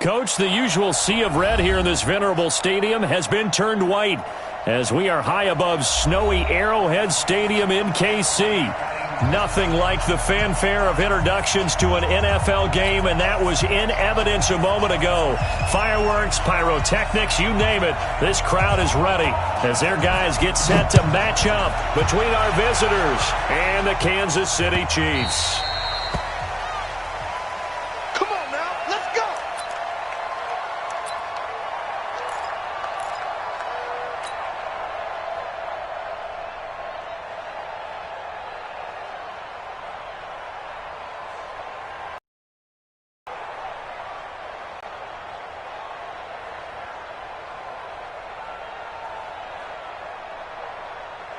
Coach, the usual sea of red here in this venerable stadium has been turned white as we are high above snowy Arrowhead Stadium in KC. Nothing like the fanfare of introductions to an NFL game, and that was in evidence a moment ago. Fireworks, pyrotechnics, you name it. This crowd is ready as their guys get set to match up between our visitors and the Kansas City Chiefs.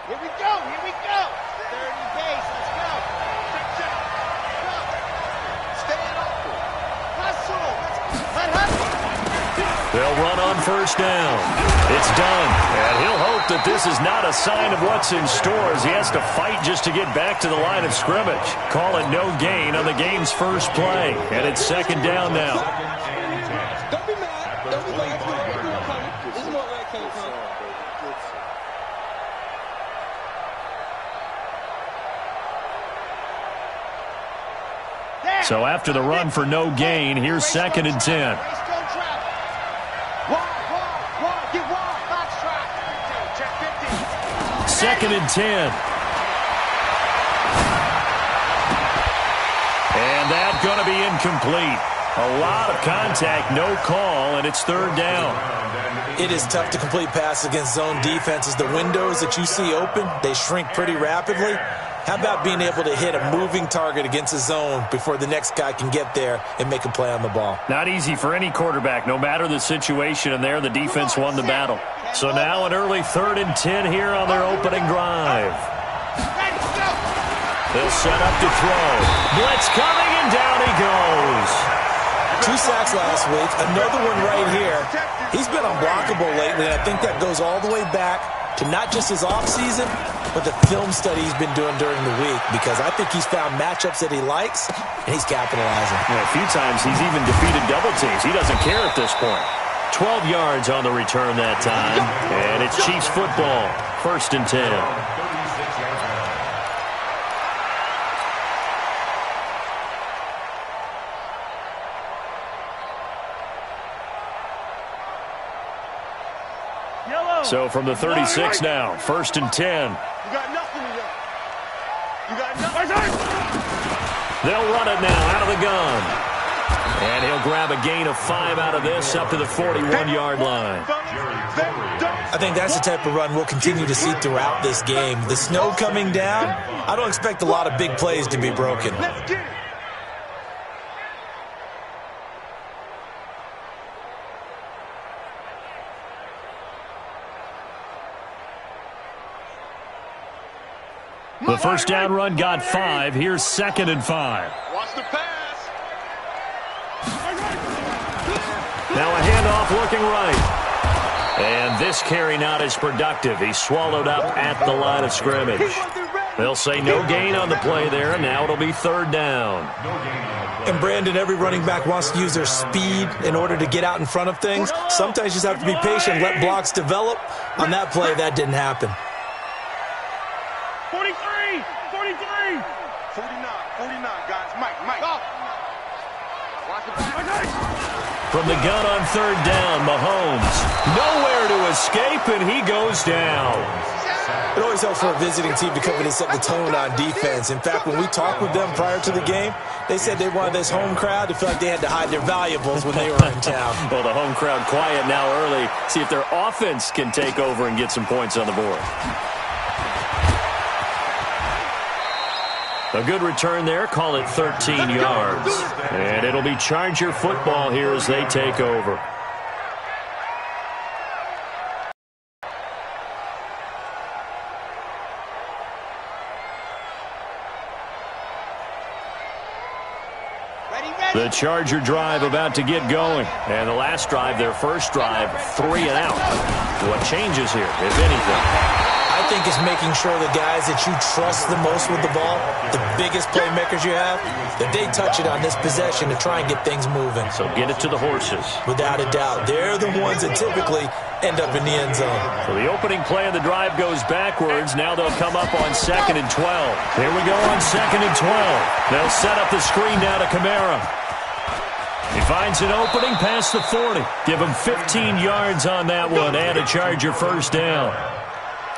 Here we go, here we go. 30 pace, let's go. Check. Go. Stay it open. Hustle. Let hustle. They'll run on first down. It's done. And he'll hope that this is not a sign of what's in store as he has to fight just to get back to the line of scrimmage. Call it no gain on the game's first play. And it's second down now. Don't be mad. Don't be mad. This is more where it came from. So after the run for no gain, here's second and 10. Second and 10. And that's going to be incomplete. A lot of contact, no call, and it's third down. It is tough to complete passes against zone defenses. The windows that you see open, they shrink pretty rapidly. How about being able to hit a moving target against a zone before the next guy can get there and make a play on the ball? Not easy for any quarterback, no matter the situation, and there the defense won the battle. So now an early third and 10 here on their opening drive. They'll set up to throw. Blitz coming, and down he goes. 2 sacks last week, another one right here. He's been unblockable lately, and I think that goes all the way back to not just his offseason, but the film study he's been doing during the week, because I think he's found matchups that he likes, and he's capitalizing. Yeah, a few times he's even defeated double teams. He doesn't care at this point. 12 yards on the return that time, and it's Chiefs football, first and 10. So from the 36 now, first and 10. You got nothing to do. You got nothing. They'll run it now out of the gun. And he'll grab a gain of 5 out of this up to the 41-yard line. I think that's the type of run we'll continue to see throughout this game. The snow coming down, I don't expect a lot of big plays to be broken. Let's get it. The first down run got 5. Here's second and 5. Watch the pass. Now a handoff looking right. And this carry not as productive. He's swallowed up at the line of scrimmage. They'll say no gain on the play there, and now it'll be third down. And Brandon, every running back wants to use their speed in order to get out in front of things. Sometimes you just have to be patient, let blocks develop. On that play, that didn't happen. 49, guys. Mike. Watch the pass. From the gun on third down, Mahomes. Nowhere to escape, and he goes down. It always helps for a visiting team to come in and set the tone on defense. In fact, when we talked with them prior to the game, they said they wanted this home crowd to feel like they had to hide their valuables when they were in town. Well, the home crowd quiet now early. See if their offense can take over and get some points on the board. A good return there. Call it 13 yards. And it'll be Charger football here as they take over. The Charger drive about to get going. And the last drive, their first drive, 3 and out. What changes here, if anything? I I think is making sure the guys that you trust the most with the ball, the biggest playmakers you have, that they touch it on this possession to try and get things moving. So get it to the horses. Without a doubt. They're the ones that typically end up in the end zone. So the opening play of the drive goes backwards. Now they'll come up on 2nd and 12. Here we go on 2nd and 12. They'll set up the screen now to Kamara. He finds an opening past the 40. Give him 15 yards on that one and a Charger first down.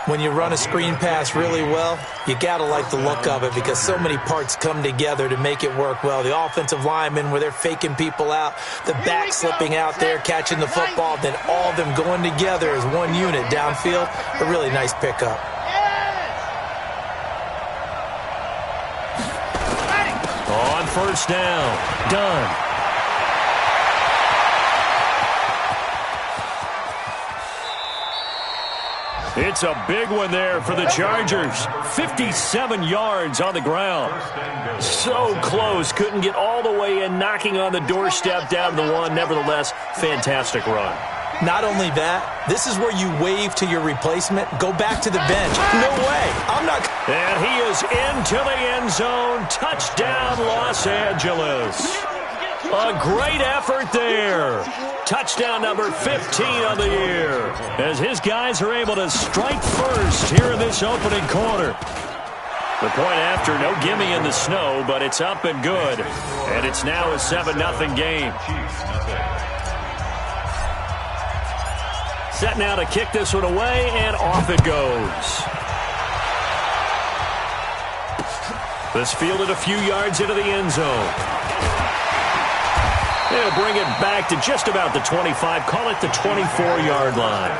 When you run a screen pass really well, you got to like the look of it because so many parts come together to make it work well. The offensive linemen where they're faking people out, the back slipping out there, catching the football, then all of them going together as one unit downfield. A really nice pickup. On first down, done. It's a big one there for the Chargers. 57 yards on the ground. So close. Couldn't get all the way in, knocking on the doorstep down the one. Nevertheless, fantastic run. Not only that, this is where you wave to your replacement. Go back to the bench. No way. I'm not. And he is into the end zone. Touchdown, Los Angeles. A great effort there. Touchdown number 15 on the year as his guys are able to strike first here in this opening quarter. The point after, no gimme in the snow, but it's up and good. And it's now a 7-0 game. Set now to kick this one away, and off it goes. This fielded a few yards into the end zone. They'll bring it back to just about the 25. Call it the 24-yard line.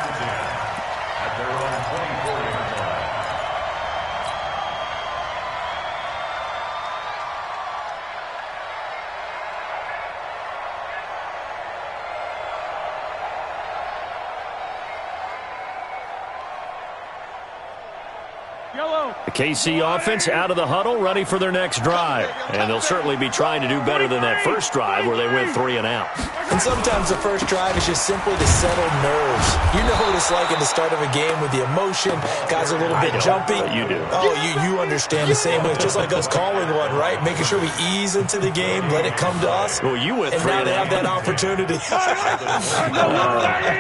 The KC offense out of the huddle, ready for their next drive. And they'll certainly be trying to do better than that first drive where they went 3 and out. And sometimes the first drive is just simply to settle nerves. You know what it's like at the start of a game with the emotion. Guys are a little bit jumpy. You do. Oh, you understand the same way. It's just like us calling one, right? Making sure we ease into the game, let it come to us. Well, you went 3 and out. And now they have that opportunity.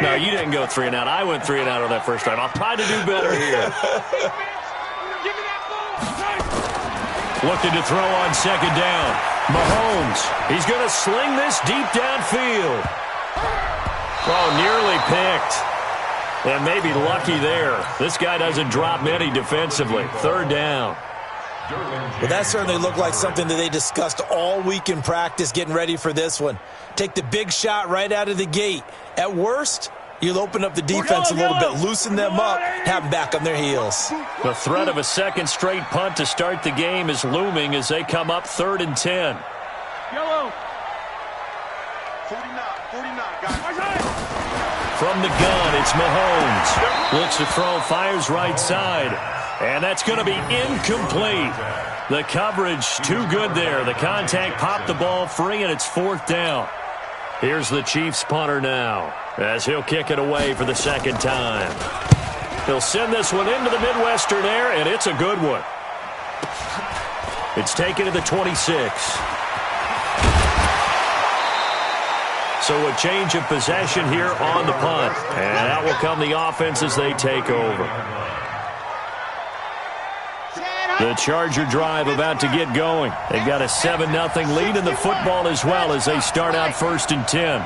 No, you didn't go 3 and out. I went 3 and out on that first drive. I'll try to do better here. Looking to throw on second down. Mahomes, he's going to sling this deep downfield. Oh, nearly picked. And maybe lucky there. This guy doesn't drop many defensively. Third down. Well, that certainly looked like something that they discussed all week in practice getting ready for this one. Take the big shot right out of the gate. At worst, you'll open up the defense a little bit, loosen them up, have them back on their heels. The threat of a second straight punt to start the game is looming as they come up 3rd and 10. Yellow. 49, guys. From the gun, it's Mahomes. Looks to throw, fires right side. And that's going to be incomplete. The coverage too good there. The contact popped the ball free, and it's 4th down. Here's the Chiefs punter now, as he'll kick it away for the second time. He'll send this one into the Midwestern air, and it's a good one. It's taken to the 26. So a change of possession here on the punt. And out will come the offense as they take over. The Charger drive about to get going. They've got a 7-0 lead in the football as well as they start out 1st and 10.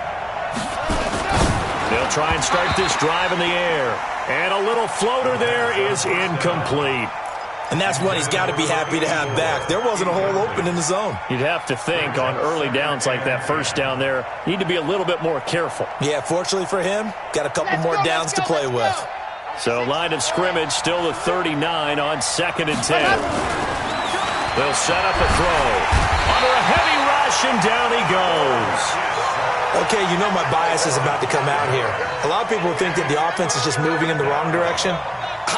They'll try and start this drive in the air. And a little floater there is incomplete. And that's one he's got to be happy to have back. There wasn't a hole open in the zone. You'd have to think on early downs like that first down there, you need to be a little bit more careful. Yeah, fortunately for him, got a couple more downs to play with. So line of scrimmage still the 39 on 2nd and 10. They'll set up a throw. Under a heavy rush, and down he goes. Okay, you know my bias is about to come out here. A lot of people think that the offense is just moving in the wrong direction.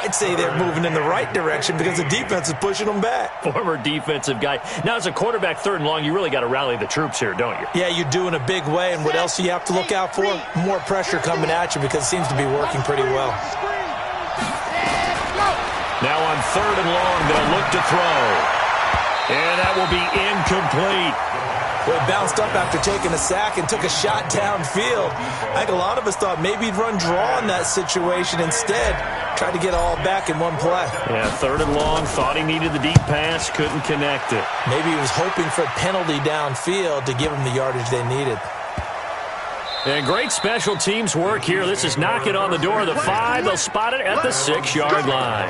I'd say they're moving in the right direction because the defense is pushing them back. Former defensive guy. Now, as a quarterback 3rd and long, you really got to rally the troops here, don't you? Yeah, you do in a big way. And what else do you have to look out for? More pressure coming at you because it seems to be working pretty well. Now on 3rd and long, they'll look to throw. And that will be incomplete. Well, he bounced up after taking a sack and took a shot downfield. I think a lot of us thought maybe he'd run draw in that situation. Instead, tried to get all back in one play. Yeah, 3rd and long, thought he needed the deep pass, couldn't connect it. Maybe he was hoping for a penalty downfield to give him the yardage they needed. And great special teams work here. This is knocking on the door of the 5. They'll spot it at the 6-yard line.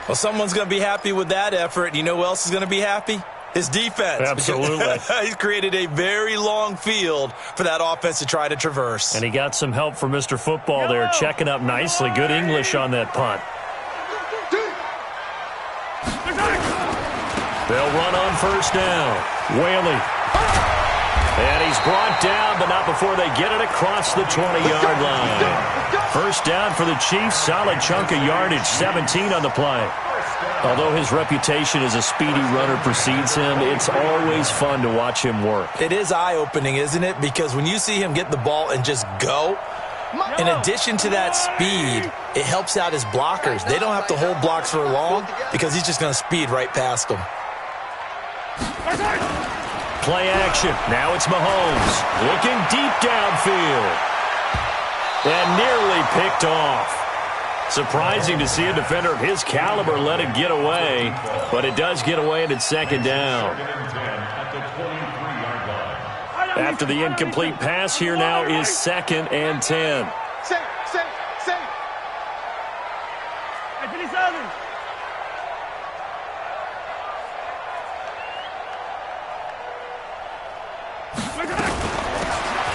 Well, someone's going to be happy with that effort. You know who else is going to be happy? His defense. Absolutely. He's created a very long field for that offense to try to traverse. And he got some help from Mr. Football there, checking up nicely. Good English on that punt. They'll run on 1st down. Whaley. And he's brought down, but not before they get it across the 20-yard line. 1st down for the Chiefs. Solid chunk of yardage, 17 on the play. Although his reputation as a speedy runner precedes him, it's always fun to watch him work. It is eye-opening, isn't it? Because when you see him get the ball and just go, in addition to that speed, it helps out his blockers. They don't have to hold blocks for long because he's just going to speed right past them. Play action. Now it's Mahomes. Looking deep downfield. And nearly picked off. Surprising to see a defender of his caliber let it get away, but it does get away and it's 2nd down. After the incomplete pass, here now is 2nd and 10.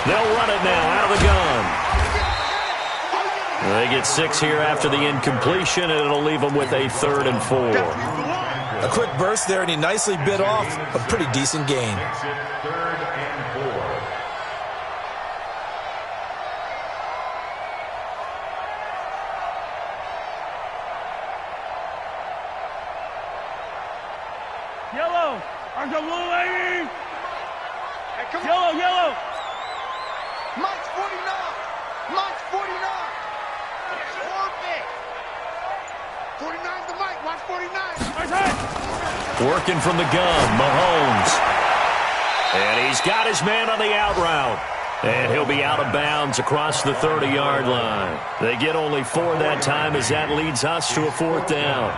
They'll run it now out of the gun. They get 6 here after the incompletion, and it'll leave them with a 3rd and 4. A quick burst there, and he nicely bit off a pretty decent gain. Yellow! Arms are blue, lady! Yellow, yellow! Mike's 49! Mike's 49! Orbit! 49's the Mike, watch 49! Working from the gun, Mahomes. And he's got his man on the out route. And he'll be out of bounds across the 30-yard line. They get only 4 that time as that leads us to a 4th down.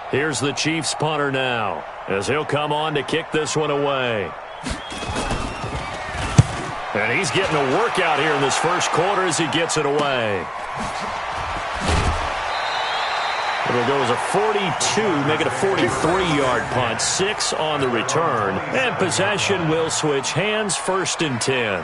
Here's the Chiefs punter now, as he'll come on to kick this one away. And he's getting a workout here in this 1st quarter as he gets it away. It'll go as a 42, make it a 43-yard punt, 6 on the return. And possession will switch hands, 1st and 10.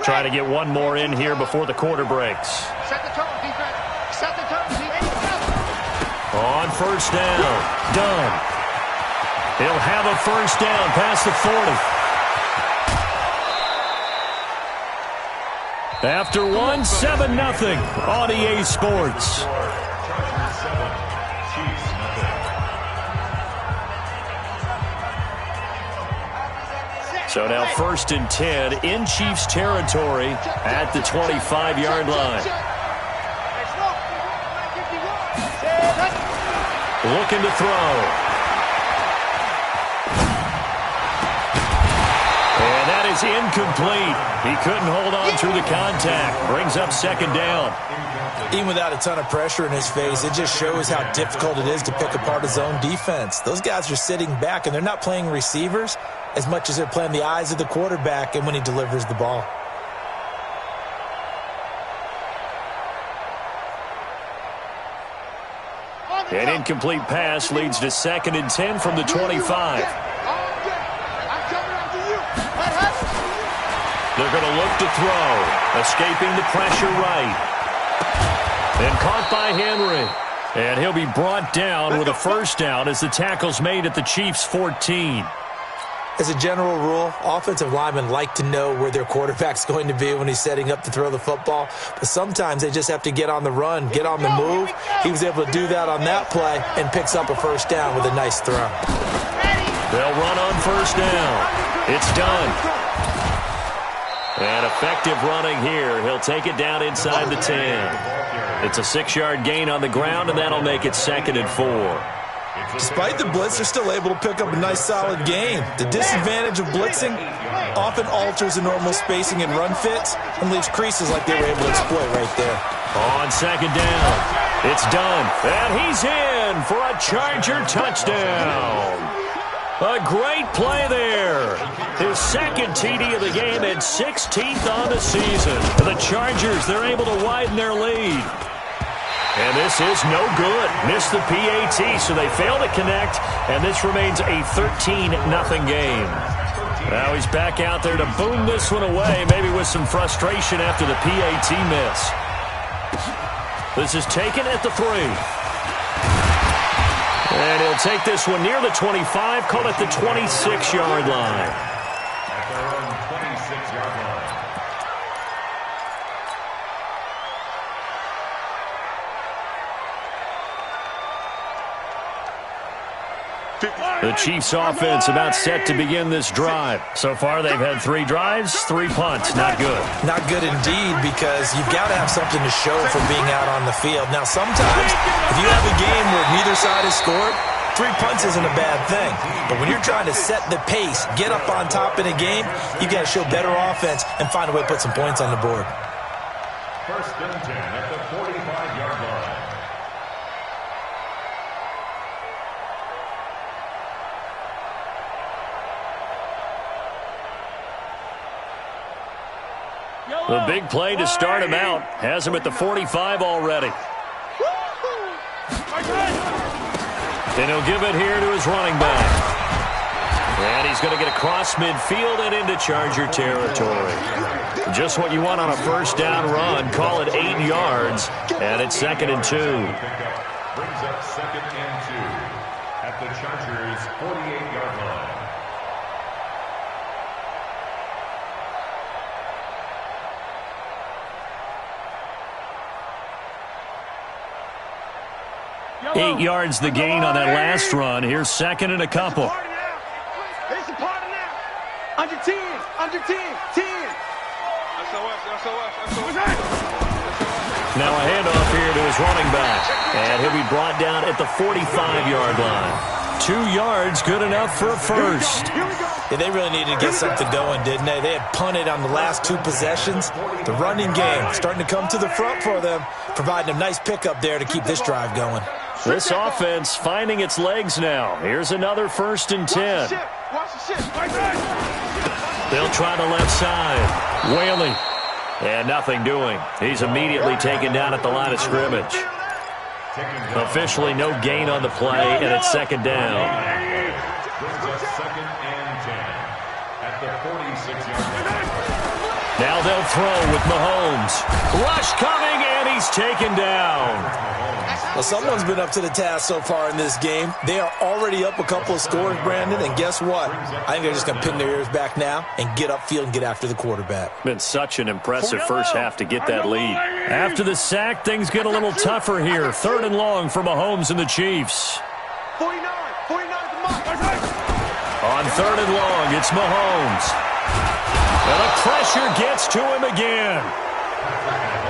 Trying to get one more in here before the quarter breaks. Set the tone, defense. Set the tone, defense. On 1st down. Done. He'll have a 1st down past the 40. After 1, 7-0 on EA Sports. So now 1st and 10 in Chiefs territory at the 25-yard line. Looking to throw. And that is incomplete. He couldn't hold on through the contact. Brings up 2nd down. Even without a ton of pressure in his face, it just shows how difficult it is to pick apart his own defense. Those guys are sitting back, and they're not playing receivers as much as they're playing the eyes of the quarterback and when he delivers the ball. An incomplete pass leads to 2nd and 10 from the 25. They're going to look to throw. Escaping the pressure right. And caught by Henry. And he'll be brought down with a first down as the tackle's made at the Chiefs' 14. As a general rule, offensive linemen like to know where their quarterback's going to be when he's setting up to throw the football. But sometimes they just have to get on the run, get on the move. He was able to do that on that play and picks up a first down with a nice throw. They'll run on first down. It's done. And effective running here. He'll take it down inside the 10. It's a 6-yard gain on the ground, and that'll make it 2nd and 4. Despite the blitz, they're still able to pick up a nice, solid gain. The disadvantage of blitzing often alters the normal spacing and run fits and leaves creases like they were able to exploit right there. On 2nd down, it's done. And he's in for a Charger touchdown. A great play there. His 2nd TD of the game and 16th on the season. The Chargers, they're able to widen their lead. And this is no good. Missed the PAT, so they fail to connect, and this remains a 13-0 game. Now he's back out there to boom this one away, maybe with some frustration after the PAT miss. This is taken at the 3. And he'll take this one near the 25, call it the 26-yard line. At their own 26-yard line. The Chiefs offense about set to begin this drive. So far they've had 3 drives, 3 punts. Not good. Not good indeed, because you've got to have something to show for being out on the field. Now sometimes if you have a game where neither side has scored, 3 punts isn't a bad thing. But when you're trying to set the pace, get up on top in a game, you got to show better offense and find a way to put some points on the board. 1st and 10 at the 45-yard line. The big play to start him out. Has him at the 45 already. And he'll give it here to his running back. And he's going to get across midfield and into Charger territory. Just what you want on a first down run. Call it 8 yards. And it's 2nd and 2. Brings up 2nd and 2 at the Chargers' 48-yard line. Eight yards the gain on that last run. Here's 2nd and a couple. It's a party now. Under 10. Under 10. 10. Now a handoff here to his running back. And he'll be brought down at the 45-yard line. 2 yards, good enough for a first. Yeah, they really needed to get something going, didn't they? They had punted on the last 2 possessions. The running game starting to come to the front for them, providing a nice pickup there to keep this drive going. This offense finding its legs now. Here's another 1st and 10. They'll try the left side. Whaley. And nothing doing. He's immediately taken down at the line of scrimmage. Officially no gain on the play, and it's 2nd down. Brings us 2nd and 10 at the 46-yard line. Now they'll throw with Mahomes. Rush coming, and he's taken down. Well, someone's been up to the task so far in this game. They are already up a couple of scores, Brandon, and guess what? I think they're just going to pin their ears back now and get upfield and get after the quarterback. Been such an impressive first half to get that lead. After the sack, things get a little tougher here. 3rd and long for Mahomes and the Chiefs. 49 at the mark. On 3rd and long, it's Mahomes. And the pressure gets to him again.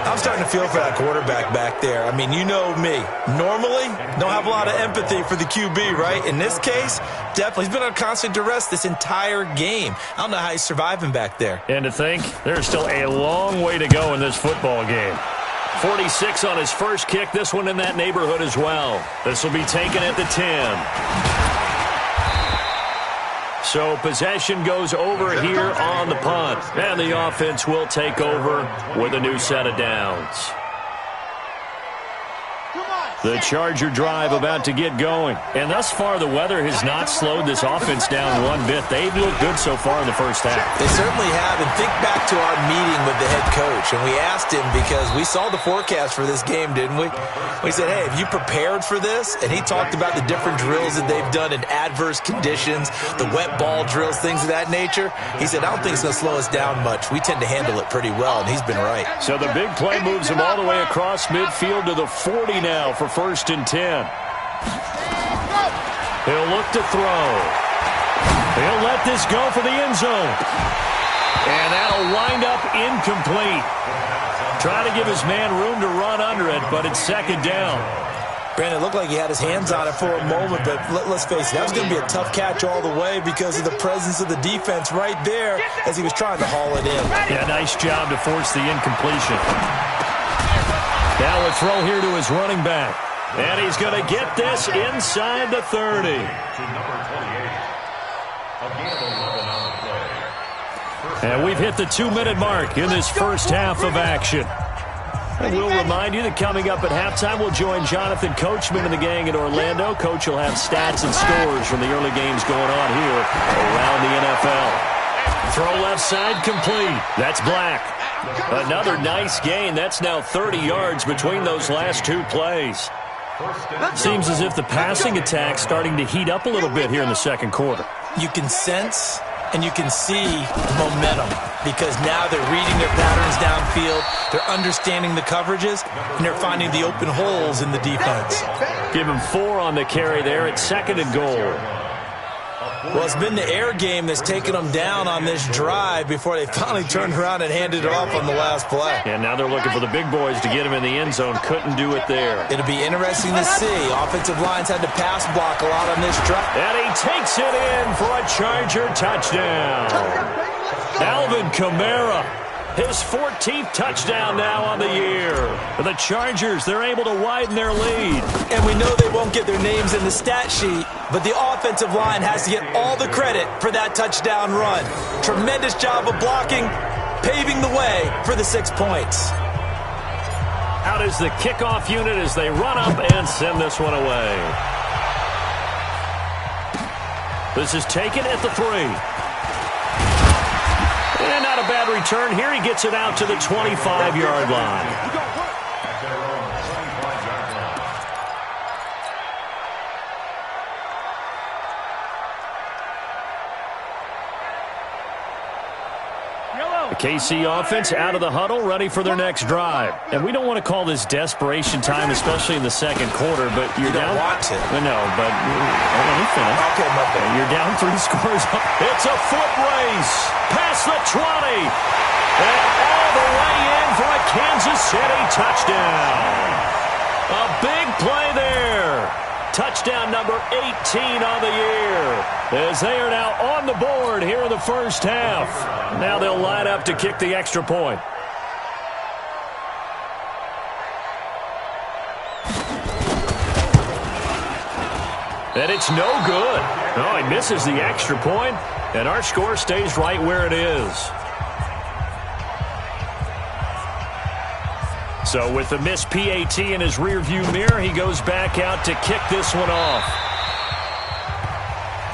I'm starting to feel for that quarterback back there. I mean, you know me. Normally, don't have a lot of empathy for the QB, right? In this case, definitely. He's been on constant duress this entire game. I don't know how he's surviving back there. And to think, there's still a long way to go in this football game. 46 on his first kick. This one in that neighborhood as well. This will be taken at the 10. So possession goes over here on the punt. And the offense will take over with a new set of downs. The Charger drive about to get going. And thus far, the weather has not slowed this offense down one bit. They've looked good so far in the first half. They certainly have. And think back to our meeting with the head coach. And we asked him, because we saw the forecast for this game, didn't we? We said, hey, have you prepared for this? And he talked about the different drills that they've done in adverse conditions, the wet ball drills, things of that nature. He said, I don't think it's going to slow us down much. We tend to handle it pretty well, and he's been right. So the big play moves him all the way across midfield to the 40 now for 1st and 10. He'll look to throw. He'll let this go for the end zone. And that'll wind up incomplete. Trying to give his man room to run under it, but it's 2nd down. Brandon, it looked like he had his hands on it for a moment, but let's face it, that was going to be a tough catch all the way because of the presence of the defense right there as he was trying to haul it in. Yeah, nice job to force the incompletion. Now a throw here to his running back. And he's going to get this inside the 30. And we've hit the 2-minute mark in this first half of action. And we'll remind you that coming up at halftime, we'll join Jonathan Coachman and the gang in Orlando. Coach will have stats and scores from the early games going on here around the NFL. Throw left side complete. That's Black. Another nice gain. That's now 30 yards between those last 2 plays. Seems as if the passing attack's starting to heat up a little bit here in the second quarter. You can sense and you can see momentum because now they're reading their patterns downfield, they're understanding the coverages, and they're finding the open holes in the defense. Give him 4 on the carry there at 2nd and goal. Well, it's been the air game that's taken them down on this drive before they finally turned around and handed it off on the last play. And now they're looking for the big boys to get him in the end zone. Couldn't do it there. It'll be interesting to see. Offensive lines had to pass block a lot on this drive. And he takes it in for a Charger touchdown. Alvin Kamara, his 14th touchdown now on the year. For the Chargers, they're able to widen their lead. And we know they won't get their names in the stat sheet, but the offensive line has to get all the credit for that touchdown run. Tremendous job of blocking, paving the way for the 6 points. Out is the kickoff unit as they run up and send this one away. This is taken at the 3. And not a bad return here. He gets it out to the 25-yard line. The KC offense out of the huddle, ready for their next drive. And we don't want to call this desperation time, especially in the second quarter, but you're down. You don't want to. No, but let me finish. Okay, my bad. You're down 3 scores. It's a foot race past the 20. And all the way in for a Kansas City touchdown. A big play there. Touchdown number 18 on the year. As they are now on the board here in the first half. Now they'll line up to kick the extra point. And it's no good. Oh, he misses the extra point, and our score stays right where it is. So with the missed PAT in his rearview mirror, he goes back out to kick this one off.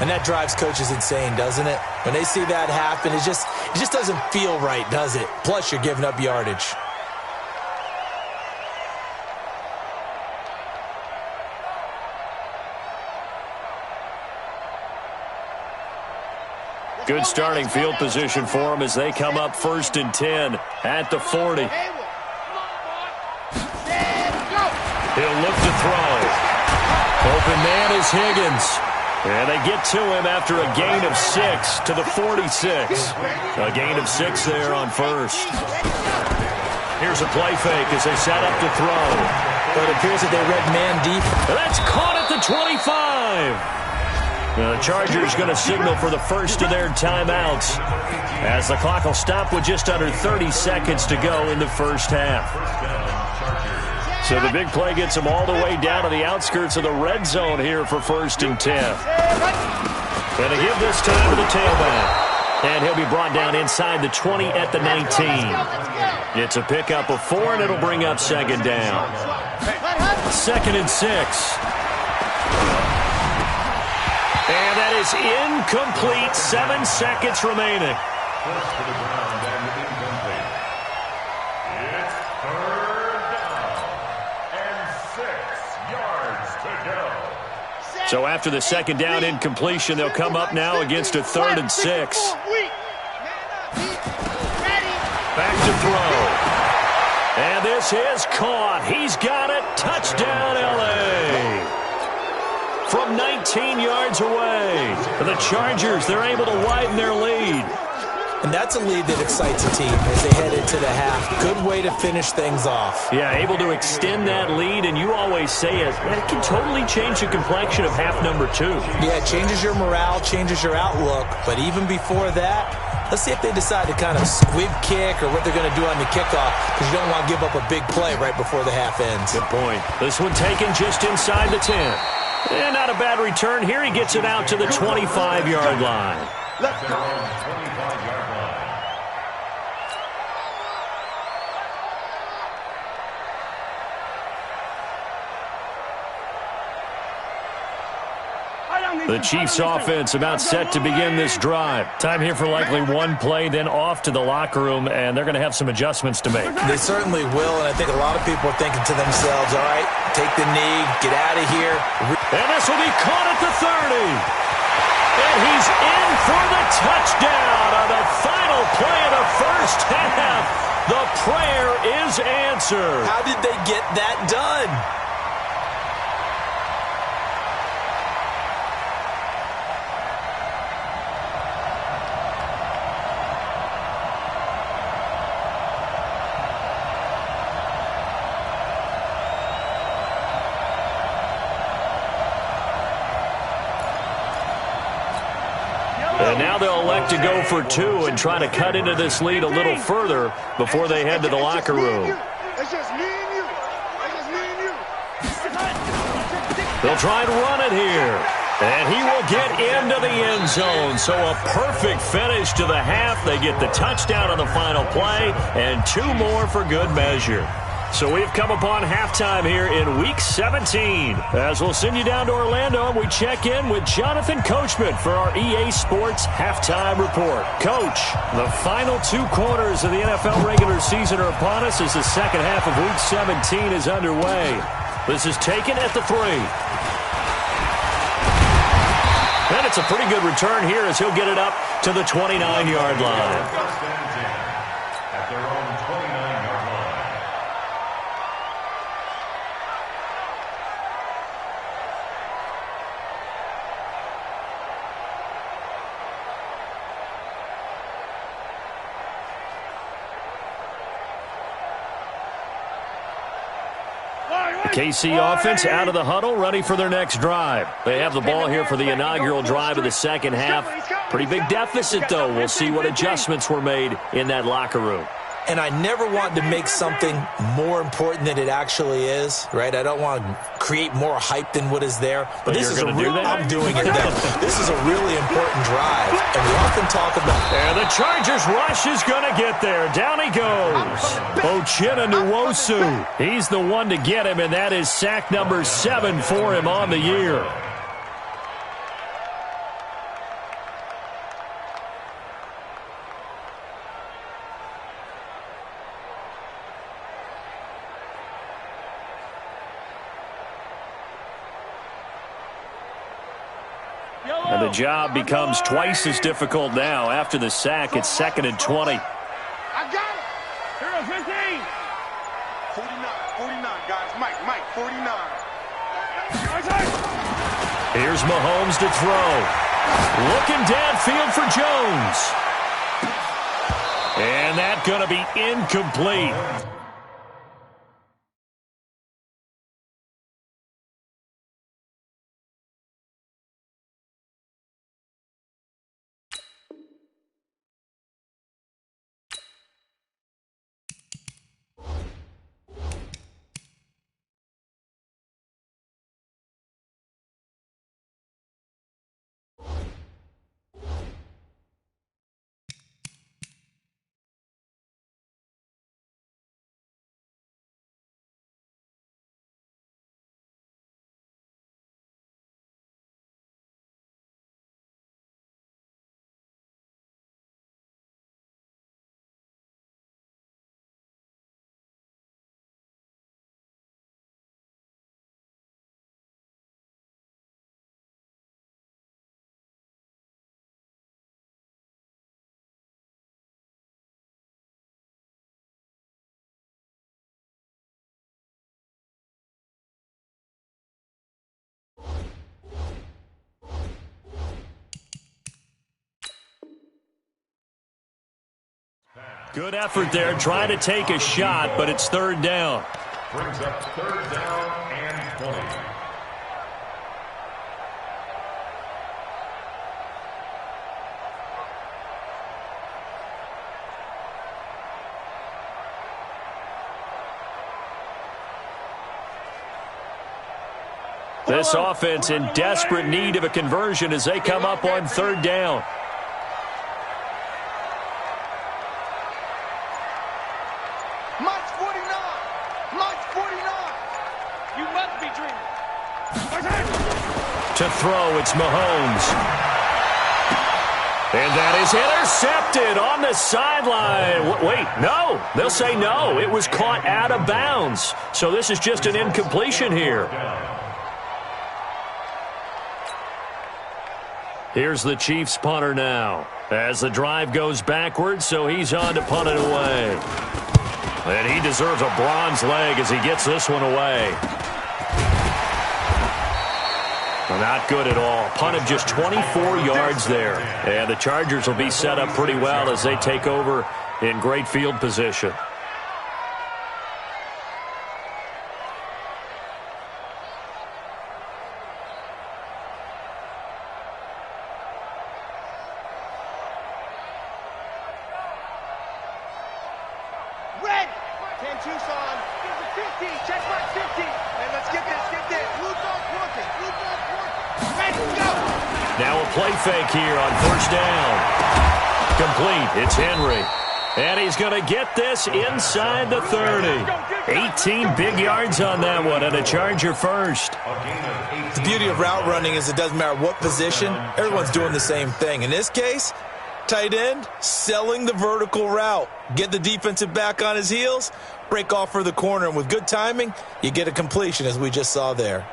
And that drives coaches insane, doesn't it? When they see that happen, it just doesn't feel right, does it? Plus, you're giving up yardage. Good starting field position for him as they come up 1st and 10 at the 40. He'll look to throw. Open man is Higgins. And they get to him after a gain of 6 to the 46. A gain of 6 there on 1st. Here's a play fake as they set up to throw. But it appears that they read man deep. That's caught at the 25. The Chargers going to signal for the first of their timeouts as the clock will stop with just under 30 seconds to go in the first half. So the big play gets them all the way down to the outskirts of the red zone here for 1st and 10. Going to give this time to the tailback. And he'll be brought down inside the 20 at the 19. It's a pickup of 4, and it'll bring up second down. 2nd and 6. And that is incomplete. 7 seconds remaining. Forced to the ground and incomplete. It's 3rd down and 6 yards to go. So after the second down incompletion, they'll come up now against a 3rd and 6. Back to throw. And this is caught. He's got it. Touchdown, L.A. From 19 yards away. The Chargers, they're able to widen their lead. And that's a lead that excites a team as they head into the half. Good way to finish things off. Yeah, able to extend that lead, and you always say it can totally change the complexion of half number 2. Yeah, it changes your morale, changes your outlook. But even before that, let's see if they decide to kind of squib kick or what they're going to do on the kickoff, because you don't want to give up a big play right before the half ends. Good point. This one taken just inside the 10. And not a bad return here. He gets it out to the 25-yard line. Let's go. 25-yard line. The Chiefs offense about set to begin this drive. Time here for likely one play, then off to the locker room, and they're going to have some adjustments to make. They certainly will, and I think a lot of people are thinking to themselves, all right, take the knee, get out of here. And this will be caught at the 30. And he's in for the touchdown on the final play of the first half. The prayer is answered. How did they get that done? And now they'll elect to go for 2 and try to cut into this lead a little further before they head to the locker room. They'll try and run it here. And he will get into the end zone. So a perfect finish to the half. They get the touchdown on the final play and 2 more for good measure. So we've come upon halftime here in Week 17. As we'll send you down to Orlando, and we check in with Jonathan Coachman for our EA Sports Halftime Report. Coach, the final 2 quarters of the NFL regular season are upon us as the second half of Week 17 is underway. This is taken at the 3. And it's a pretty good return here as he'll get it up to the 29-yard line. At their own 29-yard line. KC offense out of the huddle, ready for their next drive. They have the ball here for the inaugural drive of the second half. Pretty big deficit, though. We'll see what adjustments were made in that locker room. And I never want to make something more important than it actually is, right? I don't want to create more hype than what is there. But this is a real, I'm doing it though. This is a really important drive. And we often talk about. And the Chargers rush is going to get there. Down he goes. Uchenna Nwosu. He's the one to get him, and that is sack number 7 for him on the year. And the job becomes twice as difficult now. After the sack, it's 2nd and 20. I got it. Here, 15. 49, guys. Mike, 49. Here's Mahomes to throw. Looking downfield for Jones. And that's going to be incomplete. Good effort there, trying to take a shot, but it's third down. Brings up third down and 20. This offense in desperate need of a conversion as they come up on third down. March 49! March 49! You must be dreaming. To throw, it's Mahomes. And that is intercepted on the sideline. Wait, no. They'll say no. It was caught out of bounds. So this is just an incompletion here. Here's the Chiefs punter now. As the drive goes backwards, so he's on to punt it away. And he deserves a bronze leg as he gets this one away. Well, not good at all. Punted just 24 yards there. And the Chargers will be set up pretty well as they take over in great field position. Red! 10 Tucson. Give the 50. Check mark 50. And let's get this. Get this. Blue dog working. Blue dog working. Ready, go! Now a play fake here on first down. Complete. It's Henry. And he's going to get this inside the 30. 18 big yards on that one, and a Charger first. The beauty of route running is it doesn't matter what position. Everyone's doing the same thing. In this case, tight end, selling the vertical route. Get the defensive back on his heels, break off for the corner, and with good timing, you get a completion as we just saw there.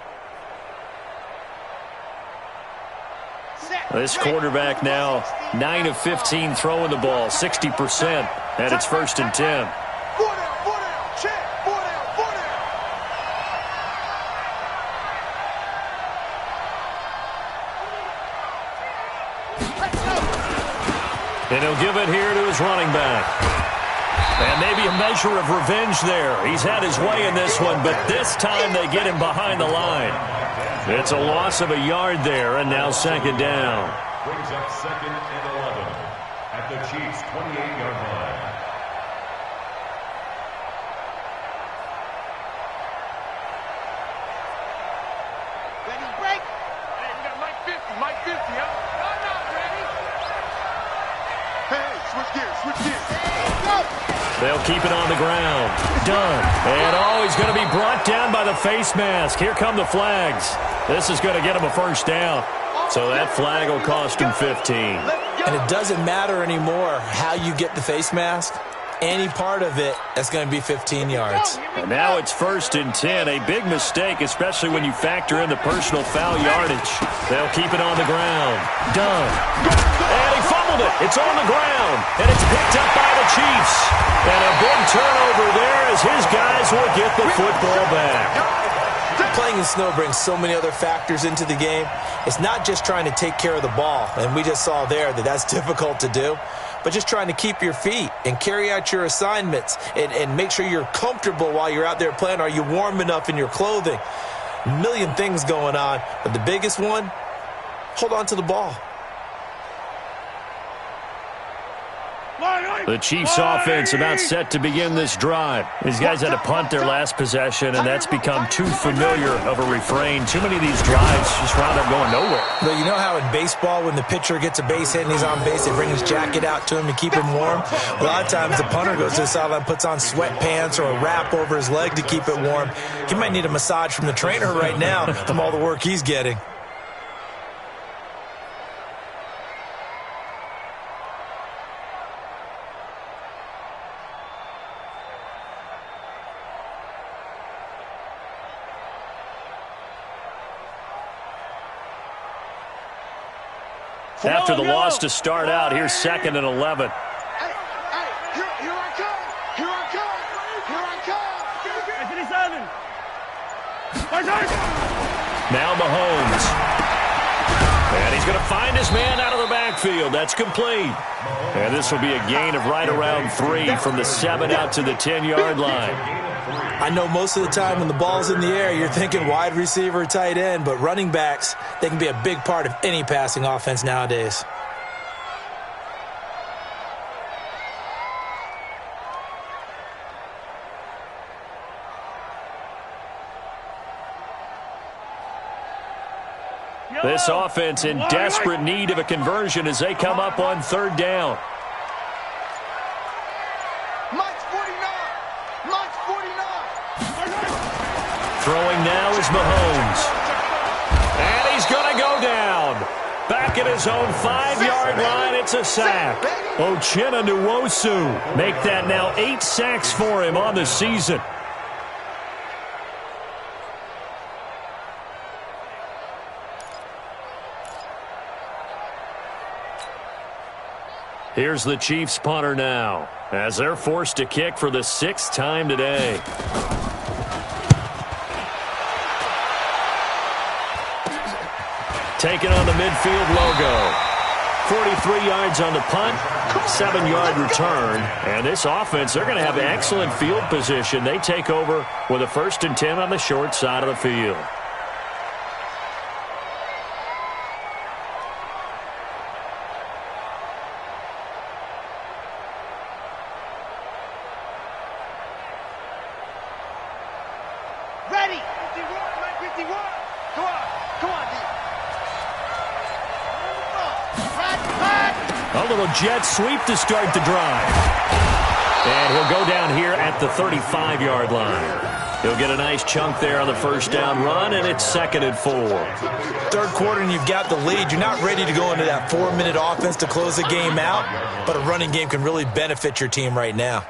This quarterback now 9 of 15 throwing the ball, 60%, and it's first and 10. 4 down, 4 down, check, 4 down, 4 down. Let's go. And he'll give it here to his running back. And maybe a measure of revenge there. He's had his way in this one, but this time they get him behind the line. It's a loss of a yard there, and now second down. Brings up second and 11 at the Chiefs' 28-yard line. Ready, break. Hey, we got Mike 50, Mike 50, huh? I'm not ready. Hey, switch gears, go. They'll keep it on the ground. Done. And he's going to be brought down by the face mask. Here come the flags. This is going to get him a first down. So that flag will cost him 15. And it doesn't matter anymore how you get the face mask. Any part of it, that's going to be 15 yards. And now it's first and 10. A big mistake, especially when you factor in the personal foul yardage. They'll keep it on the ground. Done. And he fumbled it. It's on the ground. And it's picked up by the Chiefs. And a big turnover there as his guys will get the football back. Playing in snow brings so many other factors into the game. It's not just trying to take care of the ball, and we just saw there that that's difficult to do, but just trying to keep your feet and carry out your assignments and make sure you're comfortable while you're out there playing. Are you warm enough in your clothing? A million things going on, but the biggest one, hold on to the ball. The Chiefs offense about set to begin this drive. These guys had to punt their last possession, and that's become too familiar of a refrain. Too many of these drives just wound up going nowhere. But you know how in baseball, when the pitcher gets a base hit and he's on base, they bring his jacket out to him to keep him warm? A lot of times the punter goes to the sideline, puts on sweatpants or a wrap over his leg to keep it warm. He might need a massage from the trainer right now from all the work he's getting. After the loss to start out, here's second and 11. Here I come. Here I come. Here I come. Now Mahomes. And he's going to find his man out of the backfield. backfield. That's complete. And this will be a gain of right around 3 from the 7 out to the 10-yard line. I know most of the time when the ball's in the air, you're thinking wide receiver, tight end, but running backs, they can be a big part of any passing offense nowadays. This offense in desperate need of a conversion as they come up on 3rd down. Mike's 49. Mike's 49. Throwing now is Mahomes. And he's going to go down. Back at his own 5-yard line, it's a sack. Uchenna Nwosu make that now 8 sacks for him on the season. Here's the Chiefs punter now, as they're forced to kick for the 6th time today. Taking on the midfield logo. 43 yards on the punt, 7-yard return. And this offense, they're going to have excellent field position. They take over with a 1st and 10 on the short side of the field. Jet sweep to start the drive. And he'll go down here at the 35-yard line. He'll get a nice chunk there on the 1st down run, and it's 2nd and 4. 3rd quarter and you've got the lead. You're not ready to go into that 4-minute offense to close the game out, but a running game can really benefit your team right now.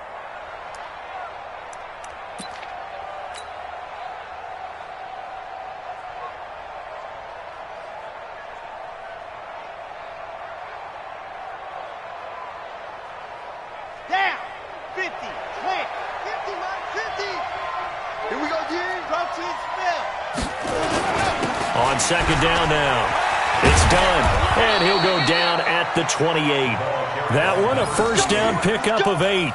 On 2nd down now. It's done. And he'll go down at the 28. That one a 1st down pickup of 8.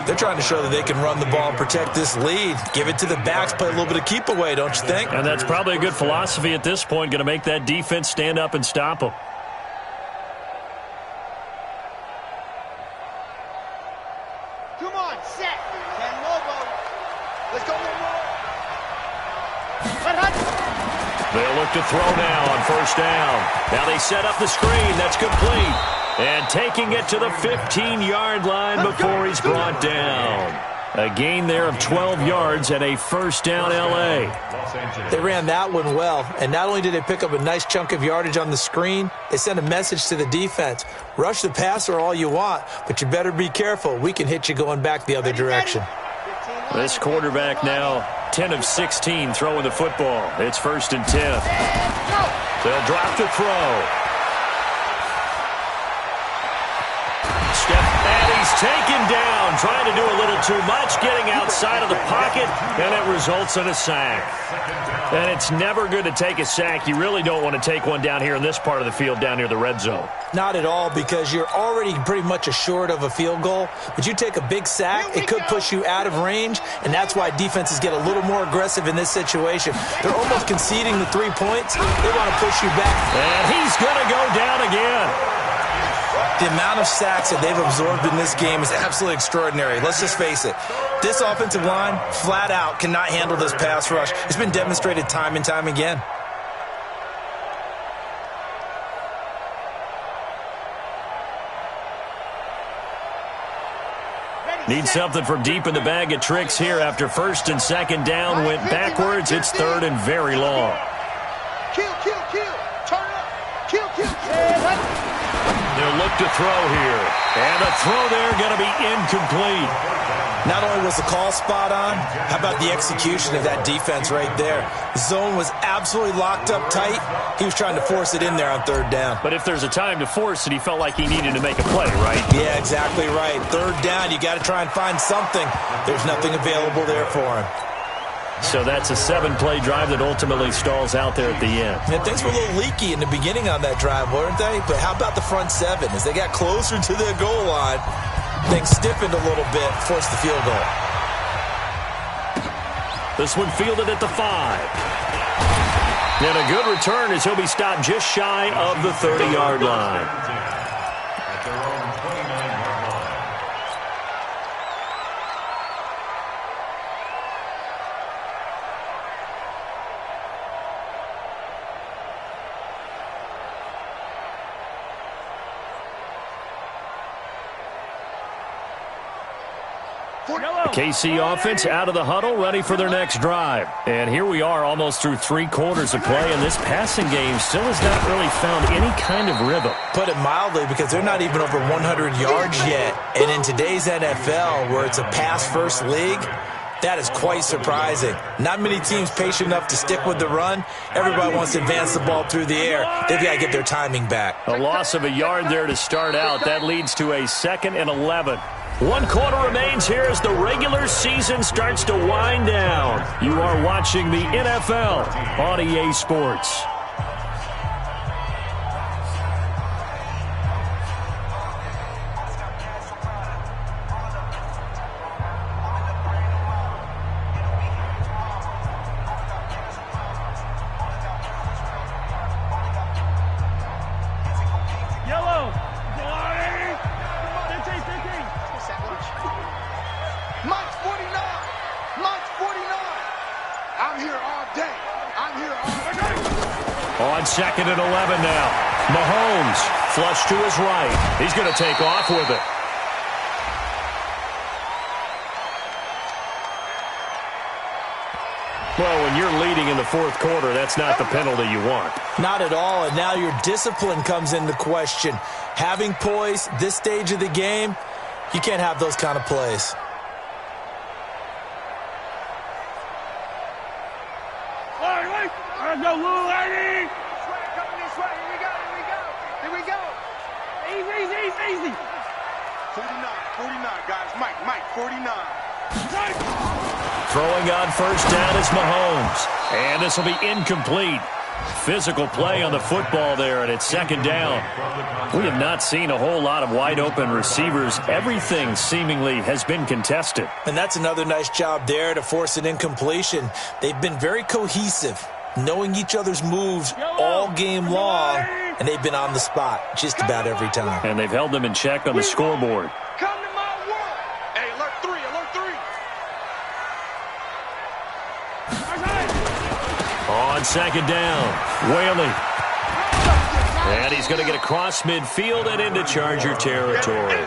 They're trying to show that they can run the ball and protect this lead. Give it to the backs, play a little bit of keep away, don't you think? And that's probably a good philosophy at this point. Going to make that defense stand up and stop them. Come on, set. Ken Lobo. Let's go one more. They'll look to throw now on 1st down. Now they set up the screen. That's complete. And taking it to the 15-yard line before he's brought down. A gain there of 12 yards and a 1st down L.A. They ran that one well, and not only did they pick up a nice chunk of yardage on the screen, they sent a message to the defense. Rush the passer all you want, but you better be careful. We can hit you going back the other direction. This quarterback now 10 of 16 throwing the football. It's 1st and 10. They'll drop to throw. And he's taken down, trying to do a little too much, getting outside of the pocket, and it results in a sack. And it's never good to take a sack. You really don't want to take one down here in this part of the field, down near the red zone. Not at all, because you're already pretty much assured of a field goal. But you take a big sack, it could push you out of range, and that's why defenses get a little more aggressive in this situation. They're almost conceding the 3 points. They want to push you back. And he's going to go down again. The amount of sacks that they've absorbed in this game is absolutely extraordinary. Let's just face it. This offensive line, flat out, cannot handle this pass rush. It's been demonstrated time and time again. Need something from deep in the bag of tricks here after 1st and 2nd down went backwards. It's 3rd and very long. Kill. Turn up. Kill. They'll look to throw here. And the throw there going to be incomplete. Not only was the call spot on, how about the execution of that defense right there? The zone was absolutely locked up tight. He was trying to force it in there on 3rd down. But if there's a time to force it, he felt like he needed to make a play, right? Yeah, exactly right. 3rd down, you got to try and find something. There's nothing available there for him. So that's a 7-play drive that ultimately stalls out there at the end. And things were a little leaky in the beginning on that drive, weren't they? But how about the front 7? As they got closer to their goal line, things stiffened a little bit, forced the field goal. This one fielded at the 5. And a good return as he'll be stopped just shy of the 30-yard line. At their own 29-yard line. The KC offense out of the huddle, ready for their next drive. And here we are almost through 3 quarters of play, and this passing game still has not really found any kind of rhythm. Put it mildly, because they're not even over 100 yards yet. And in today's NFL, where it's a pass-first league, that is quite surprising. Not many teams patient enough to stick with the run. Everybody wants to advance the ball through the air. They've got to get their timing back. A loss of a yard there to start out. That leads to a 2nd and 11. 1 quarter remains here as the regular season starts to wind down. You are watching the NFL on EA Sports. On 2nd and 11 now. Mahomes flush to his right. He's going to take off with it. Well, when you're leading in the 4th quarter, that's not the penalty you want. Not at all, and now your discipline comes into question. Having poise this stage of the game, you can't have those kind of plays. Go, little lady! Coming this way. Here we go. Here we go. Easy. 49, guys. Mike, 49. Throwing on first down is Mahomes. And this will be incomplete. Physical play on the football there, and it's 2nd down. We have not seen a whole lot of wide-open receivers. Everything seemingly has been contested. And that's another nice job there to force an incompletion. They've been very cohesive, knowing each other's moves all game long, and they've been on the spot just about every time. And they've held them in check on the scoreboard. Come to my world. Hey, alert 3. On 2nd down, Whaley. And he's going to get across midfield and into Charger territory.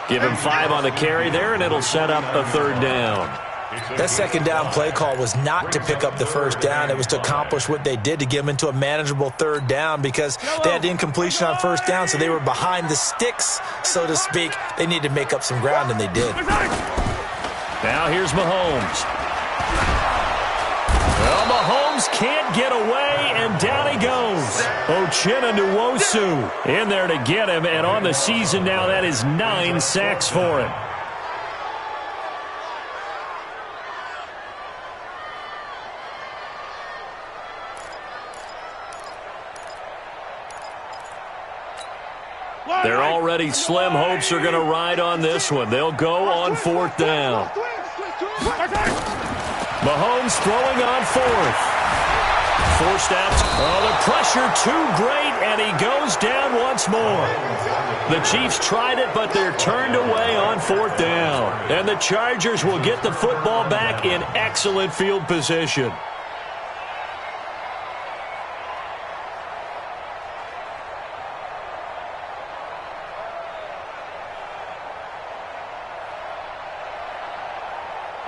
Give him 5 on the carry there, and it'll set up a 3rd down. That 2nd down play call was not to pick up the 1st down. It was to accomplish what they did, to get them into a manageable 3rd down, because they had the incompletion on 1st down, so they were behind the sticks, so to speak. They needed to make up some ground, and they did. Now here's Mahomes. Well, Mahomes can't get away, and down he goes. Uchenna Nwosu in there to get him, and on the season now, that is 9 sacks for him. They're already slim hopes are going to ride on this one. They'll go on 4th down. Mahomes throwing on 4th. Forced out. Oh, the pressure too great, and he goes down once more. The Chiefs tried it, but they're turned away on 4th down. And the Chargers will get the football back in excellent field position.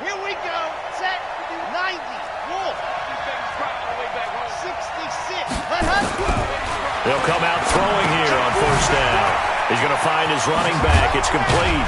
Here we go. Set. 90. Wolf. 66. They'll come out throwing here on 1st down. He's going to find his running back. It's complete.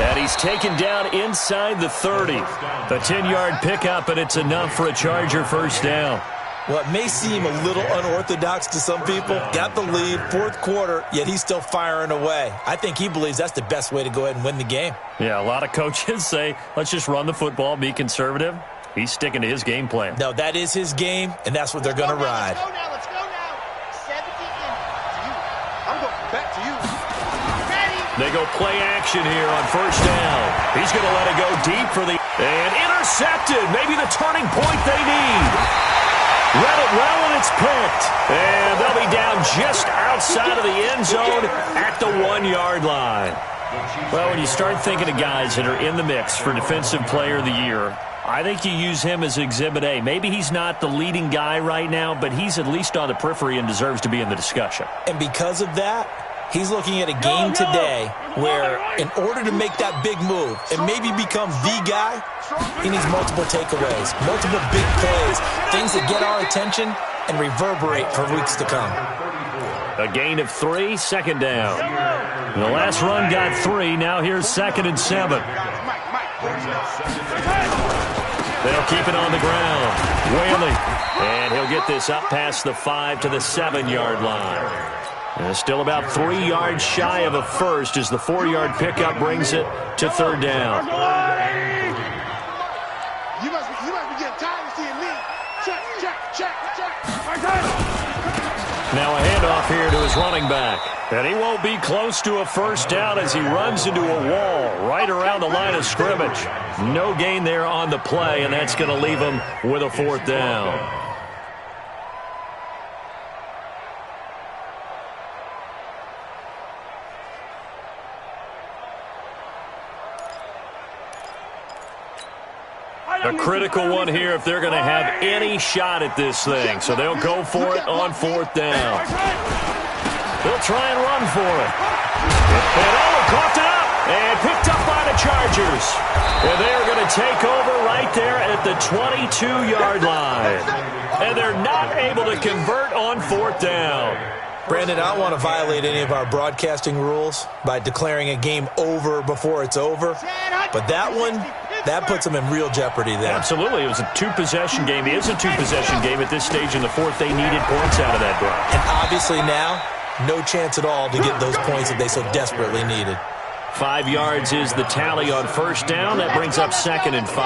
And he's taken down inside the 30. The 10-yard pickup, and it's enough for a Charger 1st down. Well, it may seem a little unorthodox to some people. Got the lead, 4th quarter, yet he's still firing away. I think he believes that's the best way to go ahead and win the game. Yeah, a lot of coaches say, let's just run the football, be conservative. He's sticking to his game plan. No, that is his game, and that's what they're going to ride. Let's go now. 17 to you. I'm going back to you. Ready? They go play action here on first down. He's going to let it go deep for the... And intercepted. Maybe the turning point they need. Read it well, and it's picked. And they'll be down just outside of the end zone at the 1-yard line. Well, when you start thinking of guys that are in the mix for Defensive Player of the Year, I think you use him as Exhibit A. Maybe he's not the leading guy right now, but he's at least on the periphery and deserves to be in the discussion. And because of that, he's looking at a game today where in order to make that big move and maybe become the guy, he needs multiple takeaways, multiple big plays, things that get our attention and reverberate for weeks to come. A gain of 3, second down. The last run got 3. Now here's 2nd and 7. They'll keep it on the ground. Whaley. And he'll get this up past the 5 to the 7-yard line. And still about 3 yards shy of a first as the 4-yard pickup brings it to 3rd down. You must be getting tired of seeing me. Check. Now a handoff here to his running back. And he won't be close to a first down as he runs into a wall right around the line of scrimmage. No gain there on the play, and that's going to leave him with a 4th down. A critical one here if they're going to have any shot at this thing. So they'll go for it on 4th down. They'll try and run for it. And coughed it up and picked up by the Chargers. And they're going to take over right there at the 22-yard line. And they're not able to convert on 4th down. Brandon, I don't want to violate any of our broadcasting rules by declaring a game over before it's over. But that one, that puts them in real jeopardy there. Absolutely. It was a 2-possession game. It is a 2-possession game at this stage in the 4th. They needed points out of that drive. And obviously now, no chance at all to get those points that they so desperately needed. 5 yards is the tally on first down. That brings up 2nd and 5.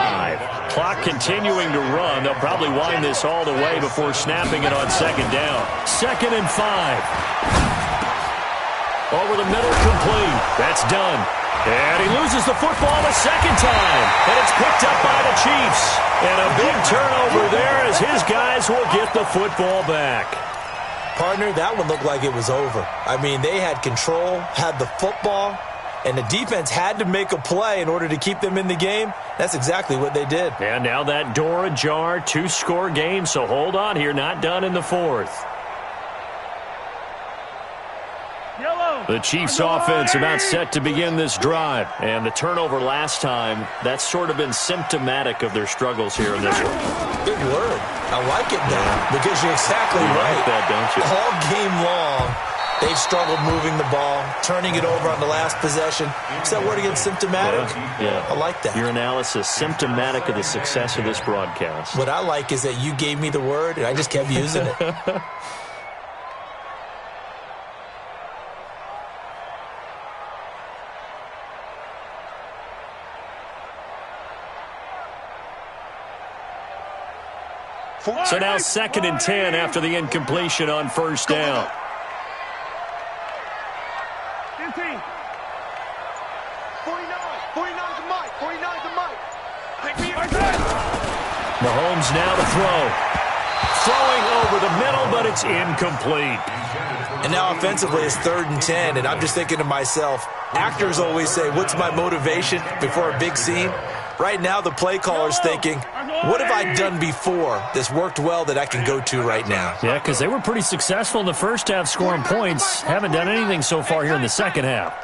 Clock continuing to run. They'll probably wind this all the way before snapping it on 2nd down. 2nd and 5. Over the middle, complete. That's done. And he loses the football the 2nd time. And it's picked up by the Chiefs. And a big turnover there as his guys will get the football back. Partner, that one looked like it was over. I mean, they had control, had the football, and the defense had to make a play in order to keep them in the game. That's exactly what they did. And now that door ajar, 2-score game, so hold on here, not done in the 4th. The Chiefs offense about set to begin this drive. And the turnover last time, that's sort of been symptomatic of their struggles here in this one. Big word. I like it now because you're exactly right. Like that, don't you? All game long, they've struggled moving the ball, turning it over on the last possession. Is that word again, symptomatic? Yeah. I like that. Your analysis, symptomatic of the success of this broadcast. What I like is that you gave me the word, and I just kept using it. So now 2nd and 10 after the incompletion on first down. 15. 49 to Mike. 49 to Mike. Mahomes now to throw. Throwing over the middle, but it's incomplete. And now offensively it's 3rd and 10, and I'm just thinking to myself, actors always say, what's my motivation before a big scene? Right now the play caller's thinking, what have I done before that's worked well that I can go to right now? Yeah, because they were pretty successful in the first half scoring points. Haven't done anything so far here in the second half.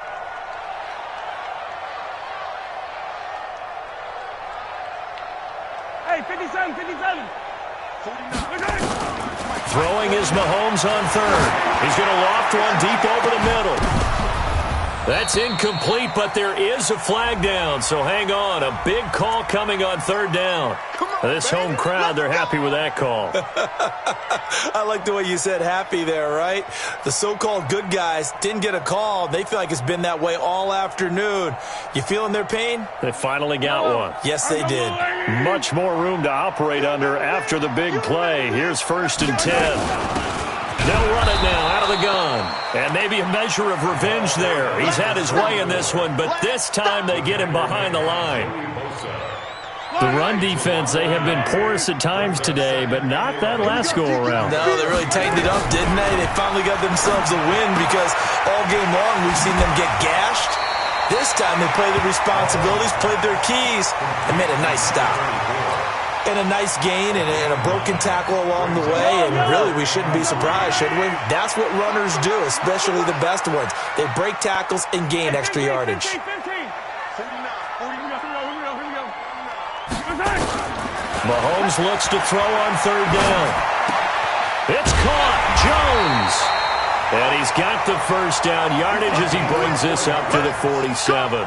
Hey, 57. Throwing is Mahomes on 3rd. He's going to loft one deep over the middle. That's incomplete, but there is a flag down, so hang on. A big call coming on 3rd down. Come on. This home crowd, they're happy with that call. I like the way you said happy there, right? The so-called good guys didn't get a call. They feel like it's been that way all afternoon. You feeling their pain? They finally got one. Yes, they did. Much more room to operate under after the big play. Here's 1st and 10. They'll run it now out of the gun. And maybe a measure of revenge there. He's had his way in this one, but this time they get him behind the line. The run defense, they have been porous at times today, but not that last go-around. No, they really tightened it up, didn't they? They finally got themselves a win because all game long we've seen them get gashed. This time they played their responsibilities, played their keys, and made a nice stop. And a nice gain and a broken tackle along the way, and really we shouldn't be surprised, should we? That's what runners do, especially the best ones. They break tackles and gain extra yardage. Mahomes looks to throw on 3rd down. It's caught. Jones. And he's got the 1st down yardage as he brings this up to the 47.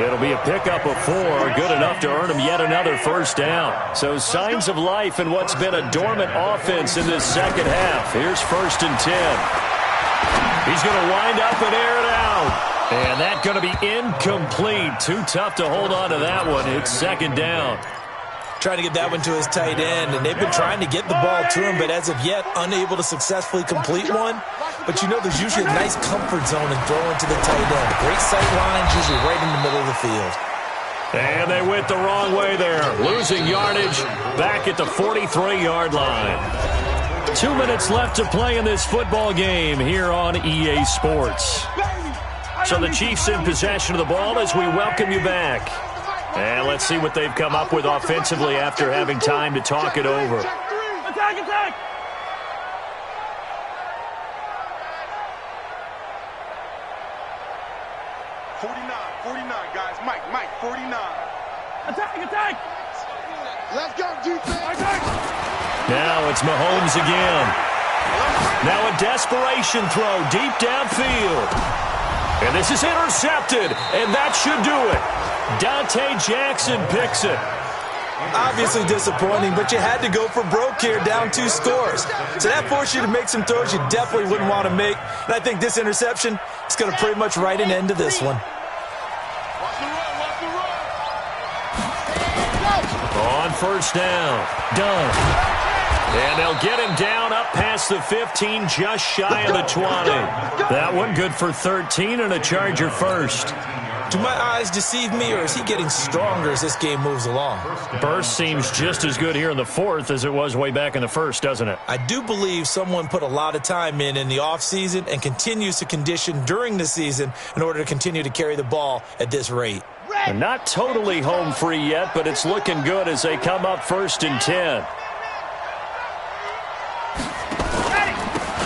It'll be a pickup of 4, good enough to earn him yet another 1st down. So signs of life in what's been a dormant offense in this second half. Here's 1st and 10. He's going to wind up and air it out. And that's going to be incomplete. Too tough to hold on to that one. It's 2nd down. Trying to get that one to his tight end, and they've been trying to get the ball to him, but as of yet, unable to successfully complete one. But you know there's usually a nice comfort zone in throwing to the tight end. Great sight lines, usually right in the middle of the field. And they went the wrong way there. Losing yardage back at the 43-yard line. 2 minutes left to play in this football game here on EA Sports. So the Chiefs in possession of the ball as we welcome you back. And let's see what they've come up with offensively after having time to talk it over. Attack, attack! Guys. Mike, 49. Attack! Let's go, defense! Attack! Now it's Mahomes again. Now a desperation throw deep downfield. And this is intercepted, and that should do it. Dante Jackson picks it. Obviously disappointing, but you had to go for broke here, down 2 scores. So that forced you to make some throws you definitely wouldn't want to make. And I think this interception is going to pretty much write an end to this one. On 1st down, done. And they'll get him down up past the 15, just shy of the 20. That one good for 13 and a Charger 1st. Do my eyes deceive me, or is he getting stronger as this game moves along? Burst seems just as good here in the 4th as it was way back in the 1st, doesn't it? I do believe someone put a lot of time in the offseason and continues to condition during the season in order to continue to carry the ball at this rate. And not totally home free yet, but it's looking good as they come up 1st and 10.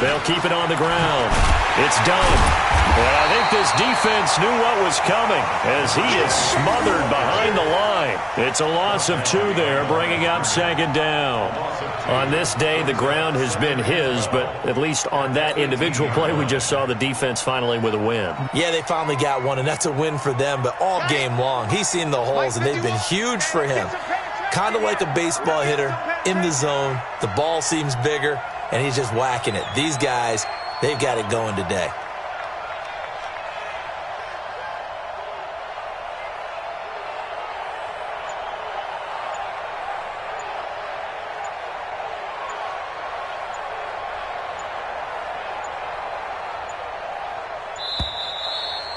They'll keep it on the ground. It's done. And I think this defense knew what was coming as he is smothered behind the line. It's a loss of 2 there, bringing up 2nd down. On this day, the ground has been his, but at least on that individual play, we just saw the defense finally with a win. Yeah, they finally got one, and that's a win for them, but all game long, he's seen the holes, and they've been huge for him. Kind of like a baseball hitter in the zone. The ball seems bigger, and he's just whacking it. These guys, they've got it going today.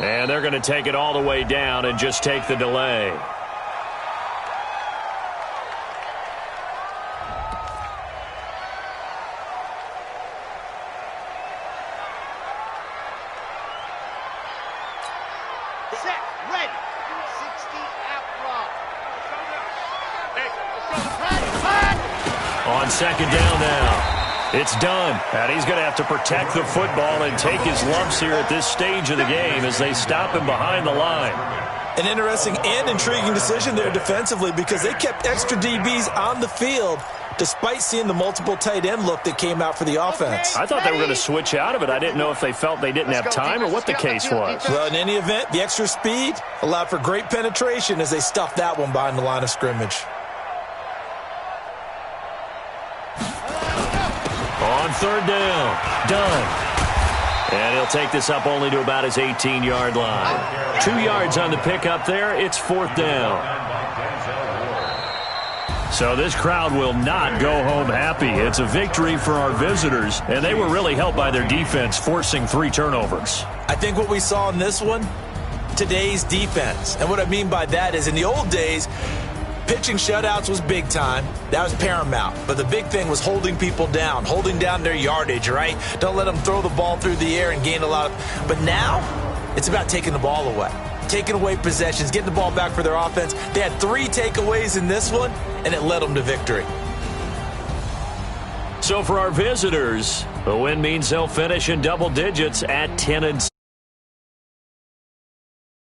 And they're going to take it all the way down and just take the delay. Set, ready. 60 out block. On 2nd down now. It's done. And he's going to have to protect the football and take his lumps here at this stage of the game as they stop him behind the line. An interesting and intriguing decision there defensively because they kept extra DBs on the field despite seeing the multiple tight end look that came out for the offense. I thought they were going to switch out of it. I didn't know if they felt they didn't have time or what the case was. Well, in any event, the extra speed allowed for great penetration as they stuffed that one behind the line of scrimmage. On third down. Done. And he'll take this up only to about his 18-yard line. 2 yards on the pickup there. It's fourth down. So this crowd will not go home happy. It's a victory for our visitors, and they were really helped by their defense, forcing 3 turnovers. I think what we saw in this one, today's defense. And what I mean by that is in the old days, pitching shutouts was big time. That was paramount. But the big thing was holding people down, holding down their yardage, right? Don't let them throw the ball through the air and gain a lot of... But now, it's about taking the ball away. Taking away possessions, getting the ball back for their offense. They had 3 takeaways in this one, and it led them to victory. So for our visitors, the win means they'll finish in double digits at 10-6.